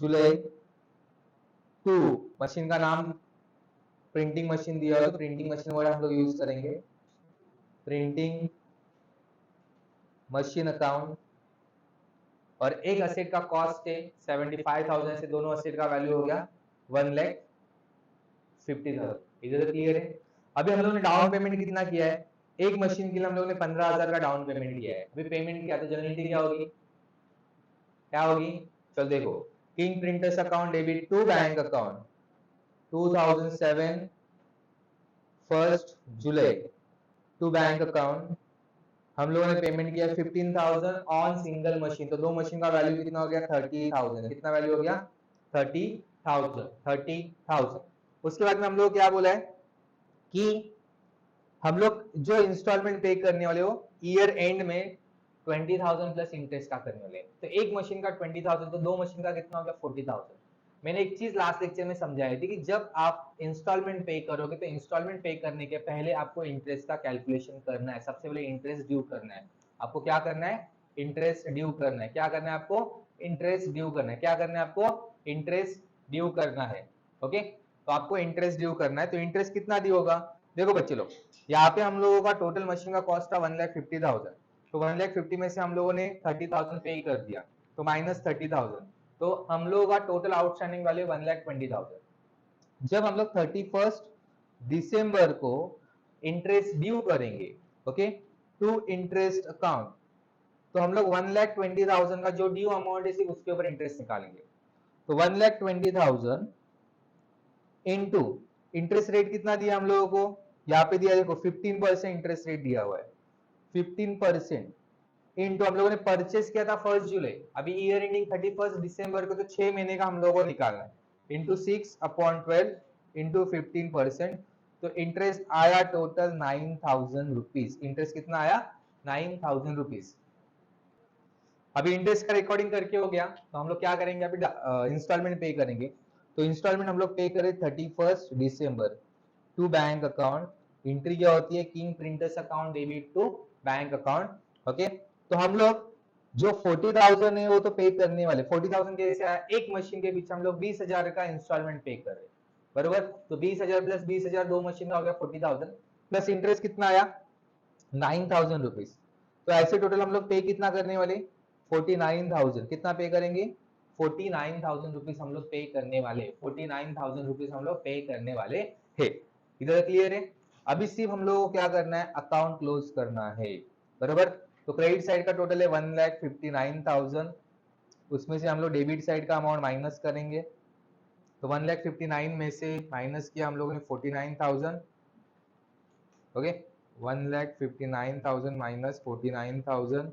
July to, machine का नाम printing machine दिया हो तो प्रिंटिंग मशीन वर्ड हम लोग यूज करेंगे, प्रिंटिंग मशीन अकाउंट। और एक असेट का कॉस्ट है 75,000 से दोनों असेट का वैल्यू हो गया 1,50,000। इधर क्लियर है। अभी हम लोगों ने डाउन पेमेंट कितना किया है, एक मशीन के लिए हम लोगों ने 15,000 का डाउन पेमेंट किया है। अभी पेमेंट क्या, तो जनरली क्या होगी, क्या होगी, चल देखो, king printers account debit to bank account 2007 1 July to bank account. हम लोगों ने पेमेंट किया 15,000 ऑन सिंगल मशीन, तो दो मशीन का वैल्यू कितना हो गया 30,000। कितना वैल्यू हो गया 30,000। उसके बाद में हम लोग क्या बोला है कि हम लोग जो इंस्टॉलमेंट पे करने वाले हो ईयर एंड में 20,000 प्लस इंटरेस्ट का करने वाले। तो एक मशीन का 20,000 तो दो मशीन का कितना हो गया 40,000। मैंने एक चीज लास्ट लेक्चर में समझाई थी कि जब आप इंस्टॉलमेंट पे करोगे तो इंस्टॉलमेंट पे करने के पहले आपको इंटरेस्ट का कैलकुलेशन करना है। सबसे पहले इंटरेस्ट ड्यू करना है। आपको क्या करना है, इंटरेस्ट ड्यू करना है। क्या करना है आपको, इंटरेस्ट ड्यू करना है। क्या करना है आपको, इंटरेस्ट ड्यू करना है। ओके, तो आपको इंटरेस्ट ड्यू करना है। तो इंटरेस्ट कितना ड्यू होगा, देखो बच्चे लोग, यहाँ पे हम लोगों का टोटल मशीन का कॉस्ट था 1,50,000। तो 1,50,000 में से हम लोगों ने 30,000 पे कर दिया, तो माइनस 30,000, तो हम लोगों का टोटल आउटस्टैंडिंग वैल्यू 1,20,000। जब हम लोग 31 दिसंबर को इंटरेस्ट ड्यू करेंगे, ओके, टू इंटरेस्ट अकाउंट, तो हम लोग 1,20,000 का जो ड्यू अमाउंट है सिर्फ उसके ऊपर इंटरेस्ट निकालेंगे। तो 1,20,000 इनटू इंटरेस्ट रेट कितना दिया हम लोगों को, यहाँ पे दिया देखो 15% इंटरेस्ट रेट दिया हुआ है। 15% इनटू हम लोगों ने परचेस किया था 1 जुलाई, अभी ईयर एंडिंग 31 दिसंबर को, तो 6 महीने का हम लोगों को निकालना है। इंटू 6/12 इंटू 15%, तो इंटरेस्ट आया टोटल 9,000 रुपीज। इंटरेस्ट कितना आया 9,000 रुपीज। अभी इंटरेस्ट का रिकॉर्डिंग करके हो गया, तो हम लोग क्या करेंगे, अभी इंस्टॉलमेंट पे करेंगे। तो इंस्टॉलमेंट हम लोग पे करें 31 दिसंबर टू बैंक अकाउंट। एंट्री क्या होती है, king printers account debit to bank account. Okay, तो हम लोग जो 40,000 है वो तो पे करने वाले। 40,000 कैसे आया, एक मशीन के पीछे हम लोग 20,000 का इंस्टॉलमेंट पे कर रहे, बरोबर। तो 20,000 प्लस 20,000 दो मशीन का हो गया 40,000, प्लस इंटरेस्ट कितना आया 9,000 रुपीज। तो ऐसे टोटल हम लोग पे कितना करने वाले 49,000। कितना पे करेंगे 49,000 रुपीज हम लोग पे करने वाले। 49,000 रुपीज हम लोग पे करने वाले है। इधर क्लियर है। अभी सिर्फ हम लोग को क्या करना है, अकाउंट क्लोज करना है, बराबर। तो क्रेडिट साइड का टोटल है 1,59,000, उसमें से हम लोग डेबिट साइड का अमाउंट माइनस करेंगे। तो 1,59,000 में से माइनस किया हम लोगों ने 49,000। ओके, 1,59,000 माइनस 49,000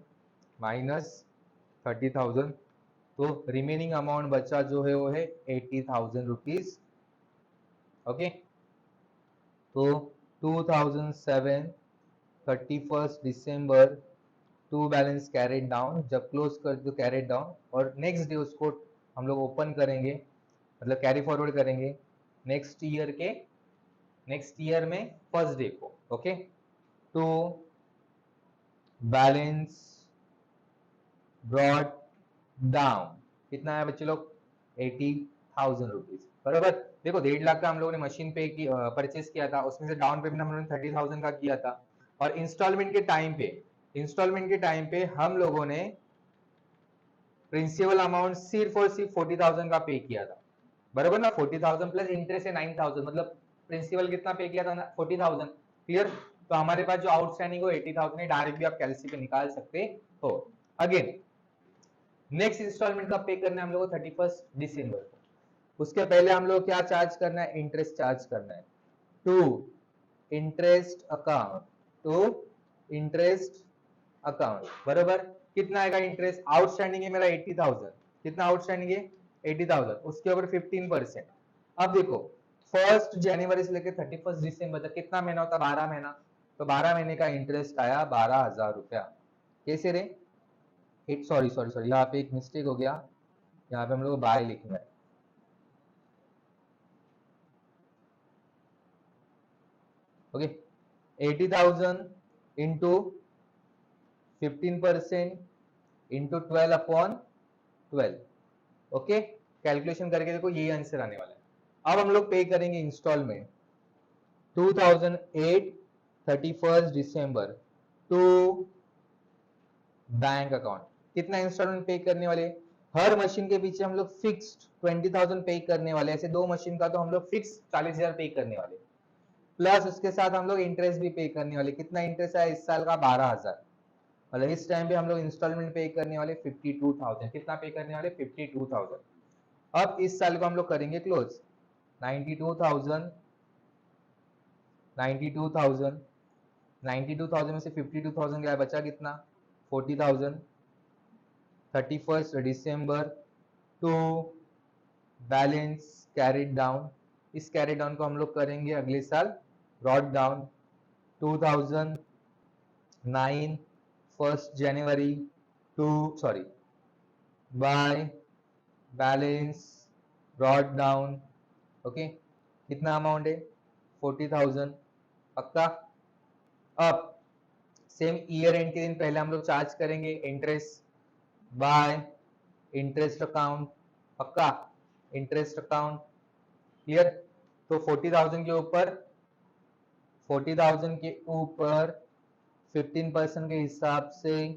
माइनस 30,000, तो रिमेनिंग अमाउंट बचा जो है वो है 80,000 रुपीज। ओके, तो 2007 31 दिसंबर टू बैलेंस कैरेड डाउन, जब क्लोज कर दो कैरेड डाउन, और नेक्स्ट डे उसको हम लोग ओपन करेंगे, मतलब कैरी फॉरवर्ड करेंगे नेक्स्ट ईयर में फर्स्ट डे को। ओके, तो बैलेंस ब्रॉट डाउन कितना है बच्चे लोग 80,000 रुपीज, बराबर। देखो 1.5 लाख का हम लोगों ने मशीन पे की परचेस किया था, उसमें से डाउन पेमेंट हम लोगों ने 30,000 का किया था, और इंस्टॉलमेंट के टाइम पे हम लोगों ने प्रिंसिपल अमाउंट सिर्फ और सिर्फ 40,000 का पे किया था, बराबर ना। 40,000 प्लस इंटरेस्ट है 9,000, मतलब प्रिंसिपल कितना पे किया था 40,000। क्लियर। तो हमारे पास जो आउटस्टैंडिंग हो 80,000 है, डायरेक्ट भी आप कैलसी पे निकाल सकते हो। अगेन नेक्स्ट इंस्टॉलमेंट का पे करना है हम लोग को 31 दिसंबर को। उसके पहले हम लोग क्या चार्ज करना है, इंटरेस्ट चार्ज करना है टू इंटरेस्ट अकाउंट, बराबर। कितना आएगा इंटरेस्ट, आउटस्टैंडिंग है मेरा 80,000। कितना आउटस्टैंडिंग है 80,000, उसके ऊपर 15%। अब देखो 1 जनवरी से लेकर 31 दिसंबर तक कितना महीना होता है, 12 महीना। तो 12 महीने का इंटरेस्ट आया 12,000 रुपया। कैसे रे, सॉरी सॉरी सॉरी, यहाँ पे एक मिस्टेक हो गया, यहाँ पे हम लोग बाय लिखना है। Okay, 80,000 into 15% into 12/12। Okay, calculation करके देखो यही आंसर आने वाला है। अब हम लोग पे करेंगे इंस्टॉलमेंट 2008 31 दिसंबर टू बैंक अकाउंट। कितना इंस्टॉलमेंट पे करने वाले? हर मशीन के पीछे हम लोग फिक्स्ड 20,000 पे करने वाले, ऐसे दो मशीन का तो हम लोग फिक्स 40,000 पे करने वाले, प्लस उसके साथ हम लोग इंटरेस्ट भी पे करने वाले। कितना इंटरेस्ट है इस साल का? 12,000। मतलब इस टाइम पे हम लोग इंस्टॉलमेंट पे करने वाले 52,000। कितना पे करने वाले? 52,000। अब इस साल को हम लोग करेंगे क्लोज 92,000 92,000 92,000 में से 52,000 गया, बचा कितना? 40,000। 31 दिसंबर टू बैलेंस कैरिड डाउन। इस कैरी डाउन को हम लोग करेंगे अगले साल ब्रॉड डाउन 2009 1 जनवरी to sorry by balance brought down. Okay, कितना अमाउंट है? 40,000। पक्का? अब सेम ईयर एंड के दिन पहले हम लोग चार्ज करेंगे इंटरेस्ट बाय इंटरेस्ट अकाउंट। पक्का? Interest account clear? तो 40,000 के ऊपर 15% के हिसाब से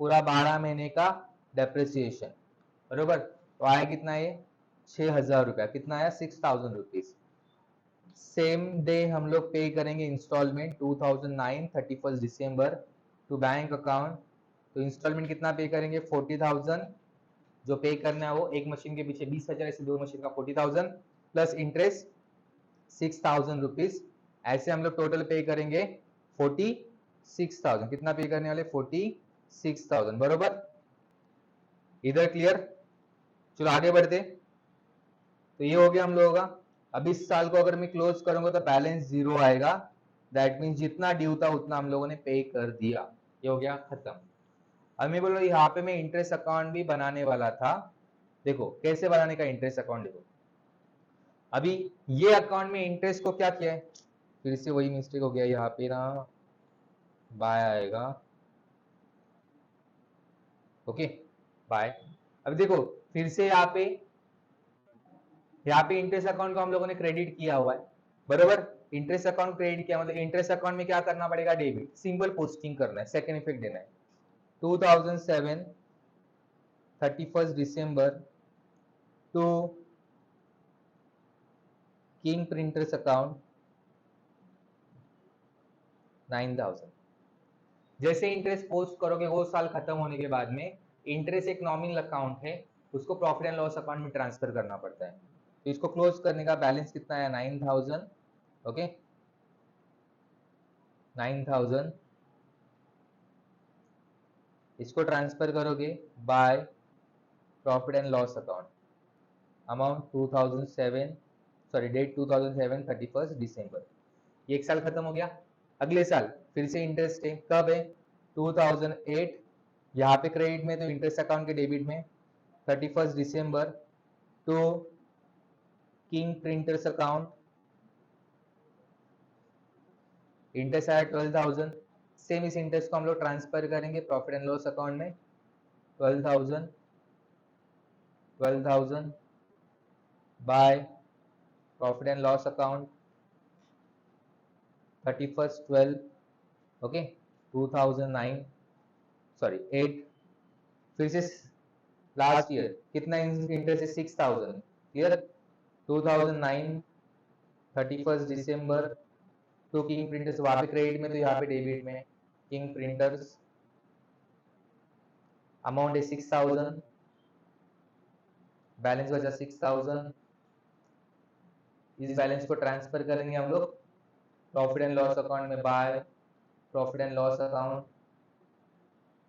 पूरा 12 महीने का डेप्रिसिएशन, बरोबर? तो आया कितना? ये 6,000 रुपया। कितना आया? 6,000 रुपीज। सेम डे हम लोग पे करेंगे इंस्टॉलमेंट 2009 31 दिसंबर टू बैंक अकाउंट। तो इंस्टॉलमेंट कितना पे करेंगे? 40,000। जो पे करना है वो एक मशीन के पीछे 20,000, ऐसे दो मशीन का 40,000 प्लस इंटरेस्ट 6,000 रुपीज। ऐसे हम लोग टोटल पे करेंगे 46,000। कितना पे करने वाले? 46,000, बरोबर? इधर क्लियर? चलो आगे बढ़ते। तो ये हो गया हम लोगों का। अब इस साल को अगर मैं क्लोज करूंगा तो बैलेंस जीरो आएगा। दैट मीन्स जितना ड्यू था उतना हम लोगों ने पे कर दिया। ये हो गया खत्म। अब मैं बोल रहा हूँ यहाँ पे मैं इंटरेस्ट अकाउंट भी बनाने वाला था। देखो कैसे बनाने का इंटरेस्ट अकाउंट। देखो अभी ये अकाउंट में इंटरेस्ट को क्या किया है, फिर से वही मिस्टेक हो गया यहाँ पे ना, बाय आएगा। Okay by. अब देखो फिर से यहाँ पे इंटरेस्ट अकाउंट को हम लोगों ने क्रेडिट किया हुआ है, बरोबर? इंटरेस्ट अकाउंट क्रेडिट किया मतलब इंटरेस्ट अकाउंट में क्या करना पड़ेगा? डेबिट। सिंपल पोस्टिंग करना है, सेकेंड इफेक्ट देना है। 2007 31 दिसंबर टू किंग प्रिंटर्स अकाउंट 9,000। जैसे इंटरेस्ट पोस्ट करोगे वो साल खत्म होने के बाद में इंटरेस्ट एक नॉमिनल अकाउंट है, उसको प्रॉफिट एंड लॉस अकाउंट में ट्रांसफर करना पड़ता है। तो इसको क्लोज करने का बैलेंस कितना है? 9,000। ओके 9,000। इसको ट्रांसफर करोगे by profit and loss account, amount 2007 sorry date 2007 31 दिसंबर। ये एक साल खत्म हो गया। अगले साल फिर से इंटरेस्ट है, कब है? 2008। यहाँ पे क्रेडिट में तो इंटरेस्ट अकाउंट के डेबिट में 31 दिसंबर to king printers account. Interest आया 12,000। सेम इस इंटरेस्ट को हम लोग ट्रांसफर करेंगे प्रॉफिट एंड लॉस अकाउंट में 12,000 by profit and loss account 31/12 okay 2009 sorry 8। फिर से लास्ट ईयर कितना इंटरेस्ट है? 6,000। क्लियर? 2009 31 दिसंबर टू किंग प्रिंटर्स। वहां पे क्रेडिट में तो यहाँ पे डेबिट में किंग प्रिंटर्स, अमाउंट है 6,000, बैलेंस बचा 6,000। इस बैलेंस को ट्रांसफर करेंगे हम लोग प्रॉफिट एंड लॉस अकाउंट में bye profit and loss account.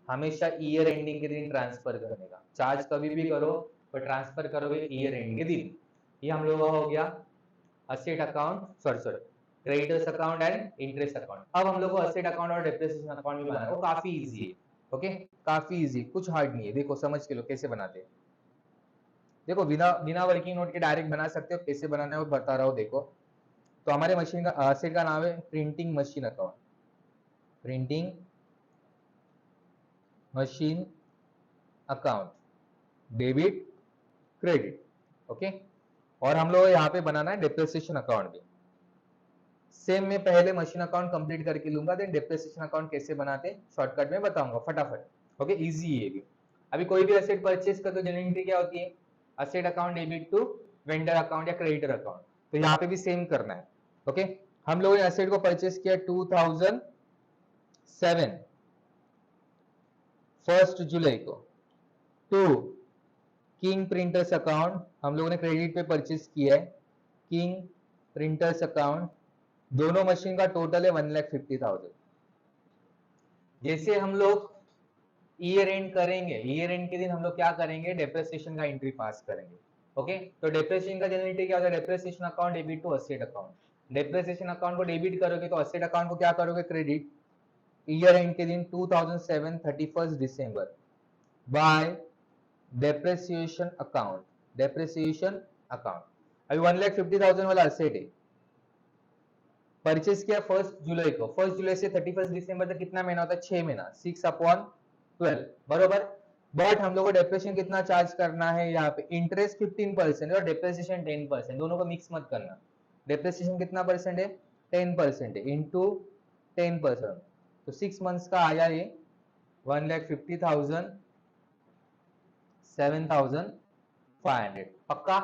हमेशा ईयर एंडिंग के दिन ट्रांसफर करने का, चार्ज कभी भी करो पर ट्रांसफर करोगे ईयर एंडिंग के दिन। ये हम लोग का हो गया asset account sorry creditors account and interest account. अब हम लोग को असेट अकाउंट और डेप्रिसिएशन अकाउंट भी बनाना है, वो काफी इजी है। ओके काफी इजी, कुछ हार्ड नहीं है। देखो समझ के लो कैसे बनाते हैं। देखो बिना बिना वर्किंग नोट के डायरेक्ट बना सकते हो, कैसे बनाना है वो बता रहा हूँ। देखो तो हमारे मशीन का असेट का नाम है printing machine account, printing machine account, debit credit. Okay और हम लोग यहाँ पे बनाना है डेप्रिसिएशन अकाउंट भी। सेम मैं पहले मशीन अकाउंट कंप्लीट करके लूंगा, देन डेप्रिसिएशन अकाउंट कैसे बनाते हैं शॉर्टकट में बताऊंगा फटाफट। ओके, इजी है ये भी। अभी कोई भी एसेट परचेज कर तो जनरल एंट्री क्या होती है, asset account debit to vendor account या क्रेडिटर अकाउंट। तो यहाँ पे भी सेम करना है। ओके, हम लोगों ने एसेट को परचेज किया 2007 1 जुलाई को। टू किंग प्रिंटर्स अकाउंट हम लोगों ने क्रेडिट पे परचेज किया है, किंग प्रिंटर्स अकाउंट। दोनों मशीन का टोटल है 1,50,000। जैसे हम लोग ईयर एंड करेंगे, ईयर एंड के दिन हम लोग क्या करेंगे, डेप्रिसिएशन का एंट्री पास करेंगे। ओके, तो डेप्रिसिएशन का जनरल एंट्री क्या होता है, depreciation account debit to asset account. Depreciation account को डेबिट करोगे तो असेट अकाउंट को क्या करोगे, क्रेडिट। ईयर एंड के दिन 2007 31 दिसंबर by depreciation account, depreciation account. अभी 1,50,000 वाला असेट है, परचेज किया 1 जुलाई को। 1 जुलाई से 31 दिसंबर तक कितना महीना होता है, 6 महीना, 6/12 बरोबर। बट हम लोग को डेप्रिसिएशन कितना चार्ज करना है, यहाँ पे इंटरेस्ट 15% और डेप्रिसिएशन 10%, दोनों को मिक्स मत करना। डेप्रिसिएशन कितना परसेंट है, 10% है, इंटू 10%। तो 6 मंथ्स का आया ये 1,50,000 7,500 पक्का।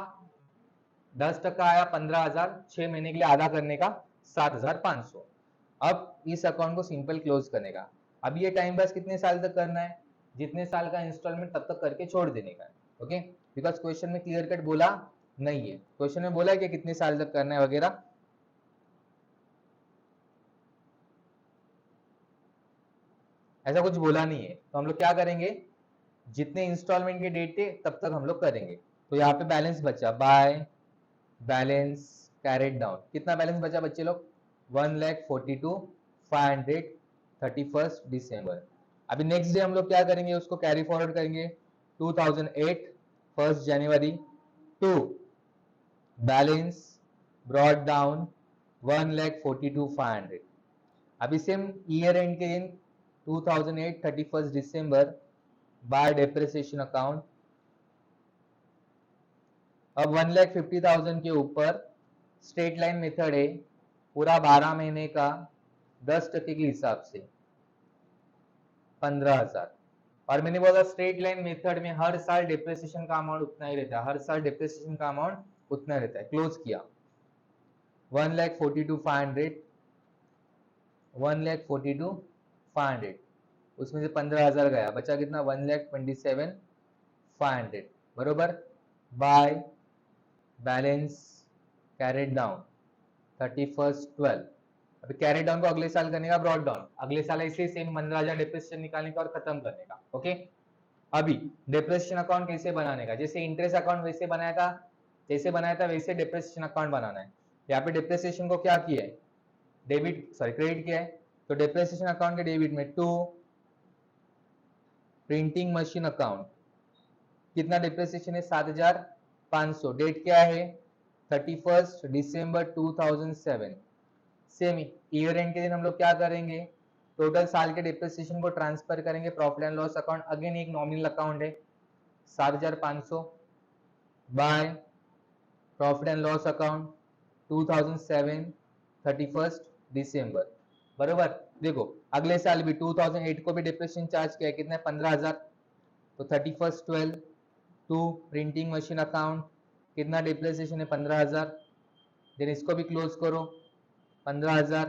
10% आया 15,000, 6 महीने के लिए आधा करने का 7,500। अब इस अकाउंट को सिंपल क्लोज करने का। अब ये टाइम पास कितने साल तक करना है, जितने साल का इंस्टॉलमेंट तब तक करके छोड़ देने का। ओके, बिकॉज क्वेश्चन में क्लियर कट बोला नहीं है, क्वेश्चन में बोला है कि कितने साल तक करना है वगैरह, ऐसा कुछ बोला नहीं है। तो हम लोग क्या करेंगे, जितने इंस्टॉलमेंट के डेट थे तब तक हम लोग करेंगे। तो यहाँ पे बैलेंस बचा बाय बैलेंस कैरेट डाउन, कितना बैलेंस बचा बच्चे लोग, 1,42,500 31 दिसंबर। अभी नेक्स्ट डे हम लोग क्या करेंगे, उसको कैरी फॉरवर्ड करेंगे 2008 1 जनवरी टू बैलेंस ब्रॉड डाउन 1,42,500। अभी सेम ईयर एंड के दिन 2008 31 दिसंबर बाय डेप्रिसिएशन अकाउंट। अब 1,50,000 के ऊपर स्ट्रेट लाइन मेथड है, पूरा 12 महीने का 10% के हिसाब से 15,000। और मैंने बोला स्ट्रेट लाइन मेथड में हर साल डेप्रिसिएशन का अमाउंट उतना ही रहता है, हर साल डेप्रिसिएशन का अमाउंट उतना रहता है। क्लोज किया 1,42,500, 1,42,500, उसमें से 15,000 गया, बचा कितना 1,27,500 बरोबर। By balance carried down 31/12। अभी कैरेट डाउन को अगले साल करने का ब्रॉड डाउन, अगले साल ऐसे सेम 15,000 डेप्रिसिएशन निकालने का और खत्म करने का। ओके, अभी डेप्रिसिएशन अकाउंट कैसे बनाने का, जैसे इंटरेस्ट अकाउंट वैसे बनाया था, जैसे बनाया था वैसे डेप्रिसिएशन अकाउंट बनाना है। यहाँ पे डेप्रिसिएशन को क्या किया है, डेबिट सॉरी क्रेडिट किया है। तो डेप्रिसिएशन अकाउंट के डेबिट में टू प्रिंटिंग मशीन अकाउंट, कितना डेप्रिसिएशन है 7,500, डेट क्या है 31 दिसंबर 2007। सेम ईयर एंड के दिन हम लोग क्या करेंगे, टोटल साल के डिप्रिसिएशन को ट्रांसफर करेंगे profit and loss account, again एक नॉमिनल अकाउंट है 7,500 bye profit and loss account 2007 31 दिसंबर बरोबर। देखो अगले साल भी 2008 को भी डिप्रिसिएशन चार्ज किया है, कितना है 15,000, तो 31/12 टू प्रिंटिंग मशीन अकाउंट, कितना डिप्रिसिएशन है 15,000, देन इसको भी क्लोज करो 15,000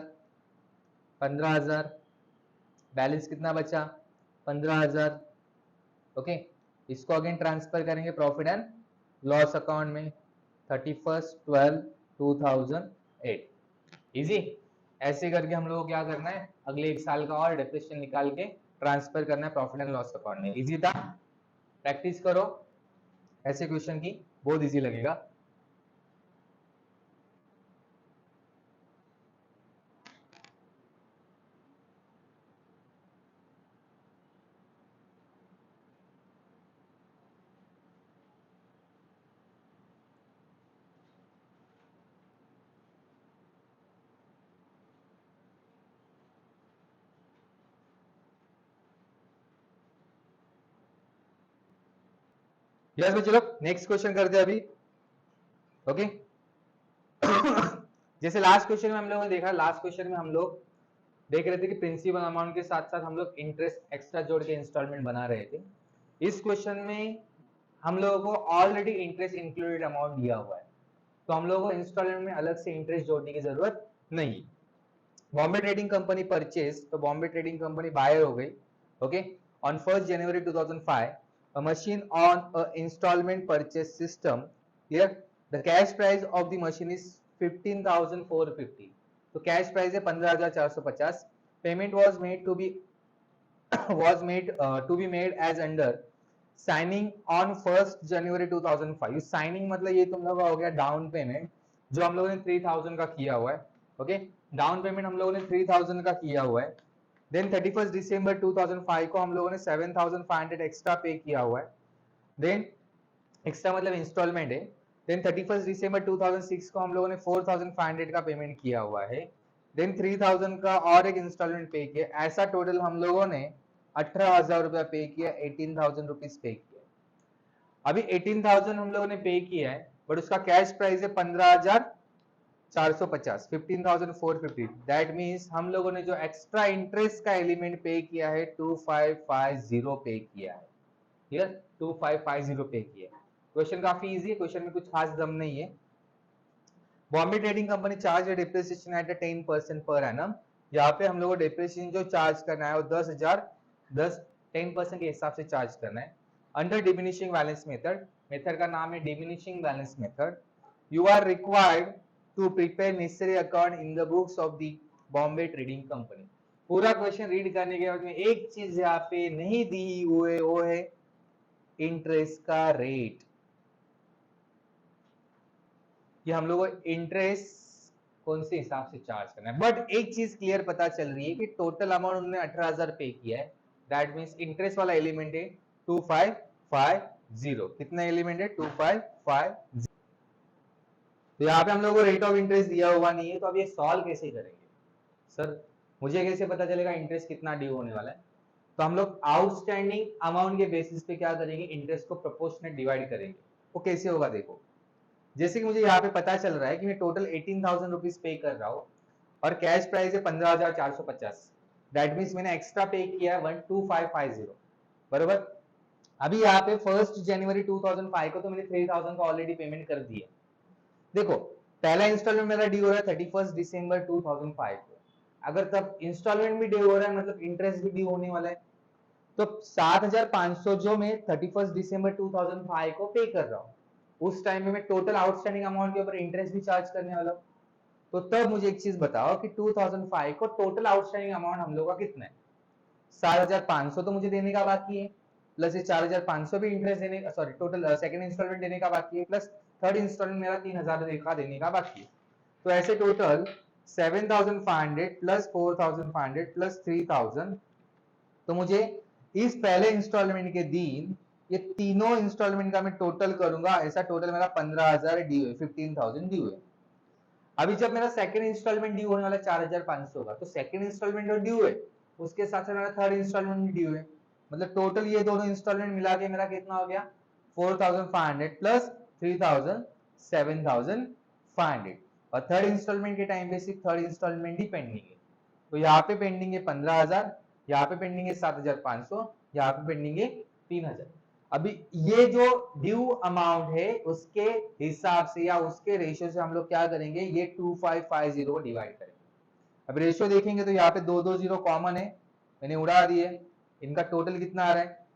15,000, बैलेंस कितना बचा 15,000। ओके, इसको अगेन ट्रांसफर करेंगे प्रॉफिट एंड लॉस अकाउंट में 31/12/2008। इजी, ऐसे करके हम लोग को क्या करना है, अगले एक साल का और डेप्रिसिएशन निकाल के ट्रांसफर करना है प्रॉफिट एंड लॉस अकाउंट में। इजी था, प्रैक्टिस करो ऐसे क्वेश्चन की, बहुत इजी लगेगा। यस बच्चे लोग, नेक्स्ट क्वेश्चन करते हैं अभी। ओके जैसे लास्ट क्वेश्चन में हम लोगों ने देखा, लास्ट क्वेश्चन में हम लोग देख रहे थे कि प्रिंसिपल अमाउंट के साथ साथ हम लोग इंटरेस्ट एक्स्ट्रा जोड़ के इंस्टॉलमेंट बना रहे थे। इस क्वेश्चन में हम लोगों को ऑलरेडी इंटरेस्ट इंक्लूडेड अमाउंट दिया हुआ है, तो हम लोगों को इंस्टॉलमेंट में अलग से इंटरेस्ट जोड़ने की जरूरत नहीं। बॉम्बे ट्रेडिंग कंपनी परचेज, तो बॉम्बे ट्रेडिंग कंपनी बायर हो गई। Okay, on 1st January 2005 a machine on a installment purchase system. Here the cash price of the machine is 15,450. तो कैश प्राइस है 15,450. Payment was made to be made as under signing on 1st January 2005. Signing मतलब ये तुम लोग का हो गया down payment, जो हम लोगों ने 3,000 का किया हुआ है। ओके, डाउन पेमेंट हम लोगों ने 3,000 का किया हुआ है। देन 31 December 2005 को हम लोगों ने 7,500 एक्स्ट्रा पे किया हुआ है। देन एक्स्ट्रा मतलब इंस्टॉलमेंट है। देन 31 December 2006 को हम लोगों ने 4,500 का पेमेंट किया हुआ है। देन 3,000 का और एक इंस्टॉलमेंट पे किया। ऐसा टोटल हम लोगों ने 18,000 रुपया पे किया, 18,000 रुपीज पे किया। अभी 18,000 हम लोगों ने पे किया है, बट उसका कैश प्राइस है 15,450, 15,450। दैट मीन्स हम लोगों ने जो एक्स्ट्रा इंटरेस्ट का एलिमेंट पे किया है 2,550 पे किया है। क्लियर, 2,550 पे किया है। क्वेश्चन काफी इजी है, क्वेश्चन में कुछ खास दम नहीं है। Bombay trading company charge depreciation at 10% per annum. यहाँ पे हम लोगों को डिप्रिसिएशन जो चार्ज करना है वो 10% के हिसाब से चार्ज करना है। Under diminishing balance method, method का नाम है diminishing balance method. You are required to prepare necessary account in the books of the Bombay trading company. पूरा क्वेश्चन रीड करने के बाद में एक चीज यहाँ पे नहीं दी हुए, वो है इंटरेस्ट का रेट। कि हम लोग को इंटरेस्ट कौन से हिसाब से चार्ज करना है। बट एक चीज क्लियर पता चल रही है कि टोटल अमाउंट उन्होंने 18,000 पे किया है। दैट मींस इंटरेस्ट वाला एलिमेंट है 2,550। कितना एलिमेंट है 2,550। तो यहाँ पे हम लोग को रेट ऑफ इंटरेस्ट दिया हुआ नहीं है, तो अब ये सॉल्व कैसे करेंगे सर, मुझे कैसे पता चलेगा इंटरेस्ट कितना ड्यू होने वाला है। तो हम लोग आउटस्टैंडिंग अमाउंट के बेसिस पे क्या करेंगे, इंटरेस्ट को प्रोपोर्शनेट डिवाइड करेंगे। वो कैसे होगा देखो, जैसे कि मुझे यहाँ पे पता चल रहा है कि मैं टोटल 18,000 रुपीज पे कर रहा हूँ और कैश प्राइस है 15,450। दैट मीन्स मैंने एक्स्ट्रा पे किया है 12,550, बरोबर। अभी यहाँ पे 1st January 2005 को तो मैंने 3,000 का ऑलरेडी पेमेंट कर दिया। देखो पहला इंस्टॉलमेंट मेरा ड्यू हो रहा है 31 December 2005 को। अगर तब इंस्टॉलमेंट भी ड्यू हो रहा है मतलब इंटरेस्ट भी ड्यू होने वाला है। तो 7,500 जो मैं 31 December 2005 को पे कर रहा हूँ, उस टाइम में मैं टोटल आउटस्टैंडिंग अमाउंट के ऊपर इंटरेस्ट भी चार्ज करने वाला हूँ। तो तब मुझे एक चीज बताओ कि 2005 को टोटल आउटस्टैंडिंग अमाउंट हम लोग का कितना है। 7,500 तो मुझे देने का बाकी है, प्लस ये 4,500 भी इंटरेस्ट देने का, सॉरी टोटल सेकंड इंस्टॉलमेंट देने का बाकी है, प्लस थर्ड इंस्टॉलमेंट मेरा 3,000 का देने का बाकी है। तो ऐसे टोटल 7,500 प्लस 4,500 प्लस 3,000। तो मुझे इस पहले इंस्टॉलमेंट के दिन ये तीनों इंस्टॉलमेंट का मैं टोटल करूंगा, ऐसा टोटल मेरा 15,000 ड्यू है, 15,000 ड्यू है। अभी जब मेरा सेकंड इंस्टॉलमेंट ड्यू होने वाला 4,500 का, तो सेकंड इंस्टॉलमेंट जो ड्यू है उसके साथ साथ मेरा थर्ड इंस्टॉलमेंट ड्यू है। मतलब टोटल ये दोनों इंस्टॉलमेंट मिला के मेरा कितना हो गया 4,500 प्लस 3,000 7,500। और थर्ड इंस्टॉलमेंट के टाइम पे सिर्फ थर्ड इंस्टॉलमेंट ही पेंडिंग है। तो यहाँ पे पेंडिंग है 15,000, यहाँ पे पेंडिंग है 7,500, यहाँ पे पेंडिंग है 3,000। अभी ये जो ड्यू अमाउंट है उसके हिसाब से या उसके रेशियो से हम लोग क्या करेंगे, ये 2,550 को डिवाइड करेंगे। अब रेशियो देखेंगे तो यहाँ पे दो जीरो कॉमन है, मैंने उड़ा दिए। इनका टोटल कितना आ रहा है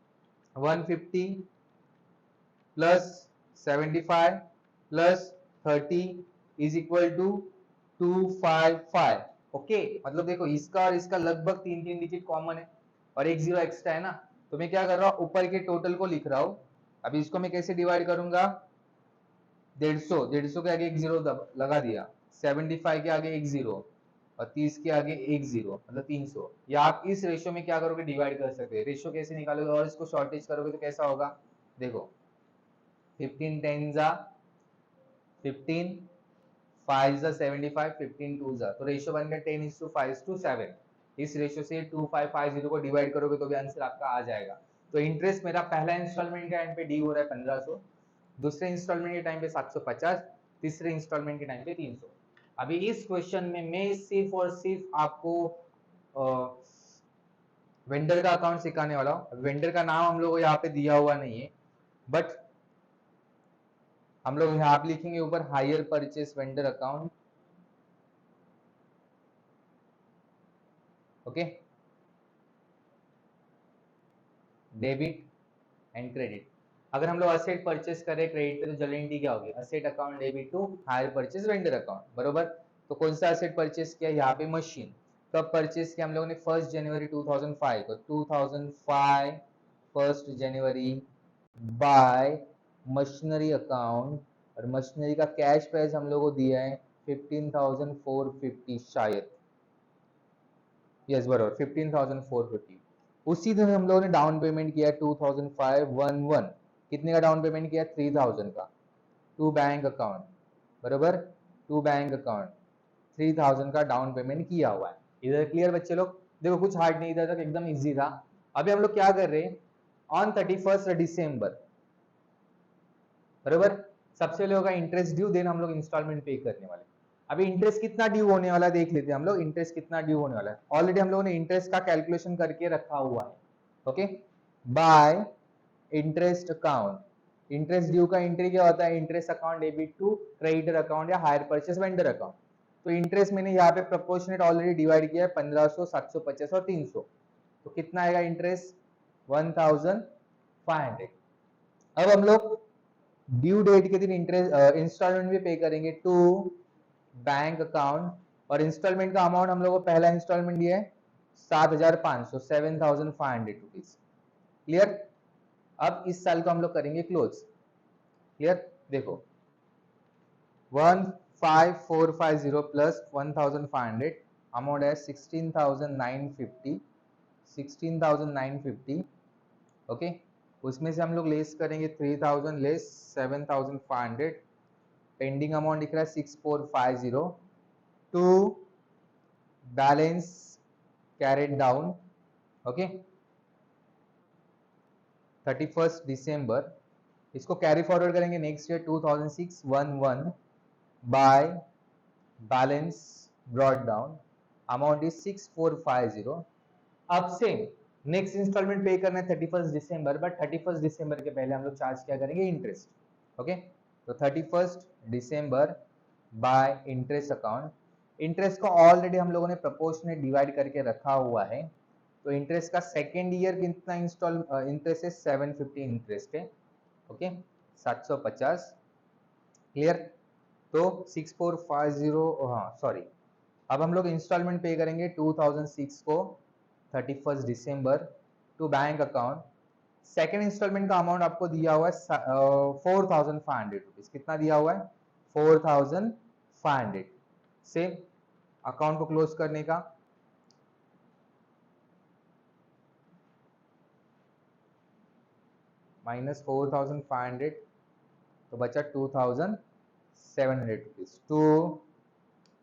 150 plus 75 plus 30 is equal to 255। Okay, मतलब देखो इसका और इसका लगभग 3 डिजिट कॉमन है और एक जीरो एक्स्ट्रा है ना। तो मैं क्या कर रहा हूँ, ऊपर के टोटल को लिख रहा हूँ। अभी इसको मैं कैसे डिवाइड करूंगा, 150 के आगे एक जीरो लगा दिया, 75 के आगे एक जीरो और 30 के आगे एक जीरो, मतलब 300। या आप इस रेशियो में क्या करोगे, डिवाइड कर सकते हैं। रेशियो कैसे निकालोगे और इसको शॉर्टेज करोगे तो कैसा होगा, देखो 15 10 जा 15, 5 जा 75, 15 2 जा, तो रेशियो बन गया 10:5:7। इस रेशियो से 2,550 को डिवाइड करोगे तो भी आंसर आपका आ जाएगा। तो इंटरेस्ट मेरा पहला इंस्टॉलमेंट के टाइम पे डी हो रहा है 1,500, दूसरे इंस्टॉलमेंट के टाइम पे 750, तीसरे इंस्टॉलमेंट के टाइम पे 300। अभी इस क्वेश्चन में मैं सिर्फ और सिर्फ आपको वेंडर का अकाउंट सिखाने वाला हूँ। वेंडर का नाम हम लोग को यहाँ पे दिया हुआ नहीं है, बट हम लोग यहाँ पे लिखेंगे ऊपर higher purchase vendor account. Okay, debit and credit. अगर हम लोग असेट परचेस करें क्रेडिट पे तो जनरली क्या होगी, asset account debit to hire purchase vendor account, बरोबर। तो कौन सा असेट परचेस किया, यहाँ पे मशीन। कब परचेस किया हम लोगों ने, 1 जनवरी 2005 को, 2005 1 जनवरी बाय मशीनरी अकाउंट। और मशीनरी का कैश प्राइस हम लोगों को दिया है 15,450 शायद, यस बरोबर 15,450। उसी दिन हम लोगों ने डाउन पेमेंट किया 2005 कितने का डाउन पेमेंट किया, 3,000 का, टू बैंक अकाउंट, बरोबर, टू बैंक अकाउंट 3,000 का डाउन पेमेंट किया हुआ है। इधर क्लियर बच्चे लोग, देखो कुछ हार्ड नहीं, इधर तक एकदम इजी था। अभी हम लोग क्या कर रहे हैं, ऑन 31 डिसम्बर, बरोबर, सबसे पहले होगा इंटरेस्ट ड्यू, देन हम लोग इंस्टॉलमेंट पे करने वाले। अभी इंटरेस्ट कितना ड्यू होने वाला है देख लेते हैं हम लोग, इंटरेस्ट कितना ड्यू होने वाला है। ऑलरेडी हम लोगों ने इंटरेस्ट का कैलकुलेशन करके रखा हुआ है। Okay, by interest account. Interest due का एंट्री क्या होता है, interest account debit to creditor account या हायर परचेस वेंडर अकाउंट। तो इंटरेस्ट मैंने यहाँ पे प्रोपोर्शनेट ऑलरेडी डिवाइड किया है 1500, 750 और 300। तो कितना आएगा इंटरेस्ट, 1500। अब हम लोग ड्यू डेट के दिन इंटरेस्ट इंस्टॉलमेंट भी पे करेंगे टू बैंक अकाउंट। और इंस्टॉलमेंट का अमाउंट हम लोग को पहला इंस्टॉलमेंट दिया है 7,500, 7,500 रुपीज। क्लियर। अब इस साल को हम लोग करेंगे क्लोज। क्लियर, देखो 15,450 प्लस 1,500 अमाउंट है 16,950, 16,950। ओके, उसमें से हम लोग लेस करेंगे 3,000 लेस 7,500, पेंडिंग अमाउंट दिख रहा है 6,450 to balance carried down. Okay, 31 दिसंबर, इसको कैरी फॉरवर्ड करेंगे next year 2006-11 by balance brought down, amount is 6,450। अब से नेक्स्ट इंस्टॉलमेंट पे करना है 31 दिसंबर, बट 31 दिसंबर के पहले हम लोग चार्ज क्या करेंगे, इंटरेस्ट। ओके, तो 31 दिसंबर बाय इंटरेस्ट अकाउंट। इंटरेस्ट को ऑलरेडी हम लोगों ने प्रोपोर्शनेट डिवाइड करके रखा हुआ है। तो इंटरेस्ट का सेकेंड ईयर कितना इंस्टॉल इंटरेस्ट है, 750 इंटरेस्ट है। ओके, 750। क्लियर, तो 6,450, हाँ सॉरी, अब हम लोग इंस्टॉलमेंट पे करेंगे 2006 को 31 दिसंबर to bank account. Second instalment का अमाउंट आपको दिया हुआ है 4,500 रुपीज। कितना दिया हुआ है, 4,500। से अकाउंट को क्लोज करने का, माइनस 4,500 तो बचा 2,700 rupees to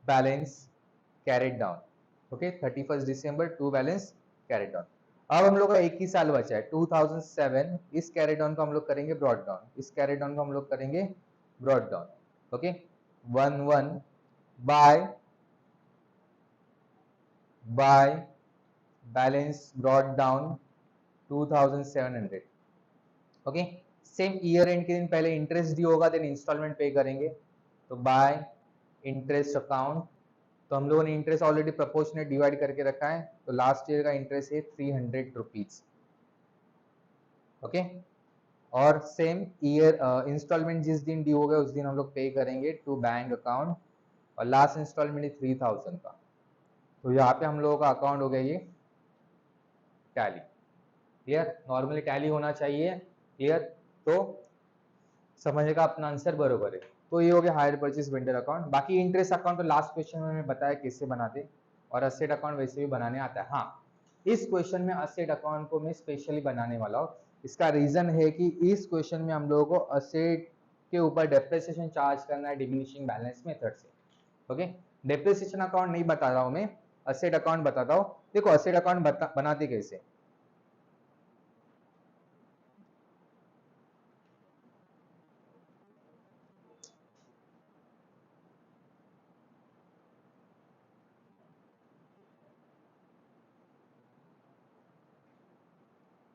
balance carried down. Okay, 31 दिसंबर टू बैलेंस कैरेड डाउन। अब हम लोग का एक ही साल बचा है 2007, इस कैरेड डाउन को हम लोग करेंगे ब्रॉड डाउन, इस कैरेड डाउन को हम लोग करेंगे brought down. Okay, 11 bye balance brought down 2,700। Okay, same year end के दिन पहले इंटरेस्ट ड्यू होगा, देन इंस्टॉलमेंट पे करेंगे। तो बाय इंटरेस्ट अकाउंट, तो हम लोगों ने इंटरेस्ट ऑलरेडी प्रोपोर्शनेट डिवाइड करके रखा है, तो लास्ट ईयर का इंटरेस्ट है 300 रुपीज। ओके, और सेम ईयर इंस्टॉलमेंट जिस दिन ड्यू होगा उस दिन हम लोग पे करेंगे टू बैंक अकाउंट, और लास्ट इंस्टॉलमेंट है 3,000 का। तो यहाँ पे हम लोगों का अकाउंट हो गया ये टैली। क्लियर, नॉर्मली टैली होना चाहिए। क्लियर, तो समझेगा अपना आंसर बरोबर है। तो ये हो गया हायर परचेज वेंडर अकाउंट। बाकी इंटरेस्ट अकाउंट तो लास्ट क्वेश्चन में मैंने बताया कैसे बनाते, और असेट अकाउंट वैसे भी बनाने आता है। हाँ, इस क्वेश्चन में असेट अकाउंट को मैं स्पेशली बनाने वाला हूँ। इसका रीजन है कि इस क्वेश्चन में हम लोगों को असेट के ऊपर डेप्रिसिएशन चार्ज करना है डिमिनिशिंग बैलेंस मेथड से। ओके, डेप्रिसिएशन अकाउंट नहीं बता रहा हूँ मैं, असेट अकाउंट बताता हूँ। देखो असेट अकाउंट बनाते कैसे,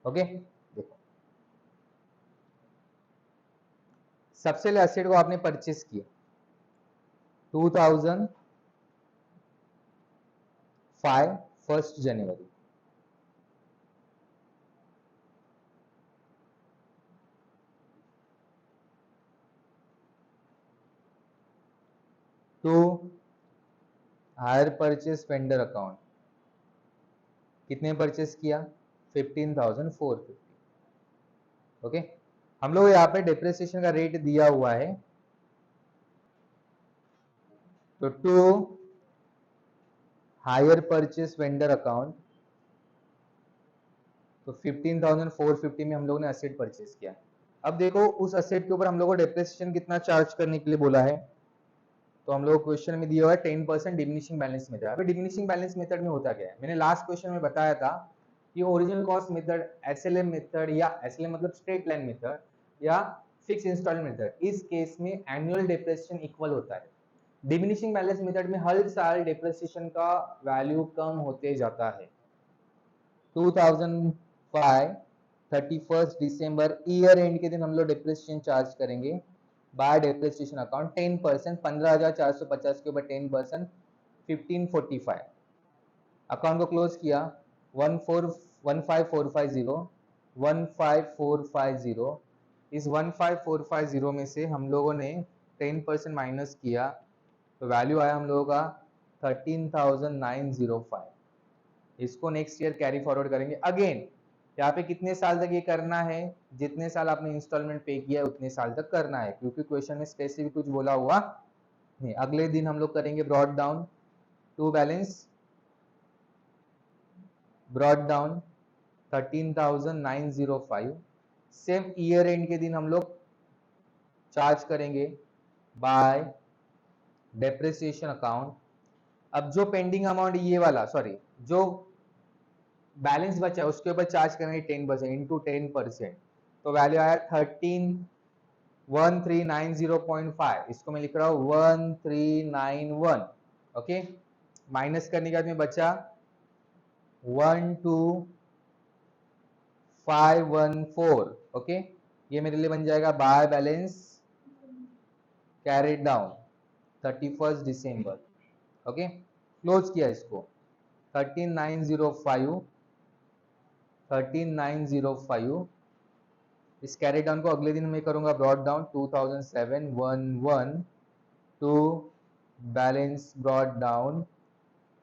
ओके, देखो सबसे पहले एसेट को आपने परचेस किया 2005 1 जनवरी, तो हायर परचेस वेंडर अकाउंट कितने परचेस किया 15,450। ओके, हम लोग यहाँ पे डेप्रिसिएशन का रेट दिया हुआ है, तो to hire purchase vendor account, तो 15,450 में हम लोगों ने असेट परचेस किया। अब देखो उस असेट के ऊपर हम लोग को डेप्रिसिएशन कितना चार्ज करने के लिए बोला है, तो हम लोग क्वेश्चन में दिया हुआ है 10% डिमिनिशिंग बैलेंस मेथड। अभी डिमिनिशिंग बैलेंस मेथड में होता क्या है, मैंने लास्ट क्वेश्चन में बताया था कि original cost method, SLM method या एसएलएम मतलब स्ट्रेट लाइन मेथड या फिक्स इंस्टॉलमेंट मेथड, इस केस में एनुअल डेप्रिसिएशन इक्वल होता है। डिमिनिशिंग बैलेंस मेथड में हर साल डेप्रिसिएशन का वैल्यू कम होते जाता है। 2005 31 दिसंबर ईयर एंड के दिन हम लोग डेप्रिसिएशन चार्ज करेंगे बाय डेप्रिसिएशन अकाउंट 10%, 15,450 के ऊपर 10%, 1545। अकाउंट को क्लोज किया 15450। इस 15450 में से हम लोगों ने 10% माइनस किया, तो वैल्यू आया हम लोगों का 13,905। इसको नेक्स्ट ईयर कैरी फॉरवर्ड करेंगे अगेन। यहाँ पे कितने साल तक ये करना है, जितने साल आपने इंस्टॉलमेंट पे किया है उतने साल तक करना है, क्योंकि क्वेश्चन में स्पेसिफिक कुछ बोला हुआ नहीं। अगले दिन हम लोग करेंगे brought down to balance, brought down 13,905। Same year end के दिन हम लोग चार्ज करेंगे बाय डेप्रिसिएशन अकाउंट। अब जो पेंडिंग अमाउंट ये वाला, सॉरी जो बैलेंस बचा है उसके ऊपर चार्ज करेंगे 10% इंटू 10%, तो वैल्यू आया 13,1390.5। इसको मैं लिख रहा हूँ 1391। ओके, माइनस करने के बाद में बचा 12,514। ओके, ये मेरे लिए बन जाएगा by balance carried down 31 December. Okay, close किया इसको 13,905। इस कैरी डाउन को अगले दिन मैं करूंगा brought down 2007 to balance brought down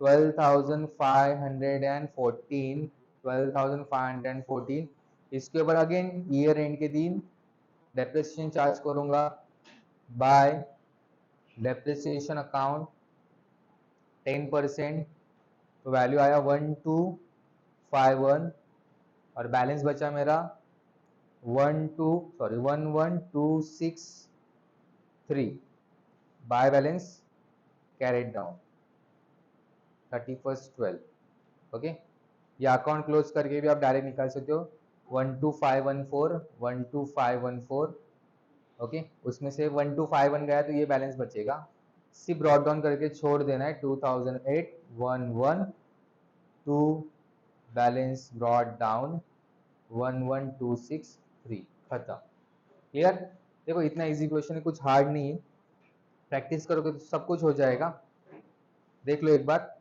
12,514। इसके ऊपर अगेन ईयर एंड के दिन डेप्रिसिएशन चार्ज करूंगा बाय डेप्रिसिएशन अकाउंट 10%, तो वैल्यू आया 1251 और बैलेंस बचा मेरा 11263 by balance carried down 31/12। Okay, ये अकाउंट क्लोज करके भी आप डायरेक्ट निकाल सकते हो 12514। ओके, उसमें से 1251 गया तो ये बैलेंस बचेगा, सिर्फ ब्रॉड डाउन करके छोड़ देना है 2008 टू बैलेंस ब्रॉड डाउन 11263, खत्म। क्लियर? देखो इतना इजी क्वेश्चन है, कुछ हार्ड नहीं है, प्रैक्टिस करोगे तो सब कुछ हो जाएगा। देख लो एक बार।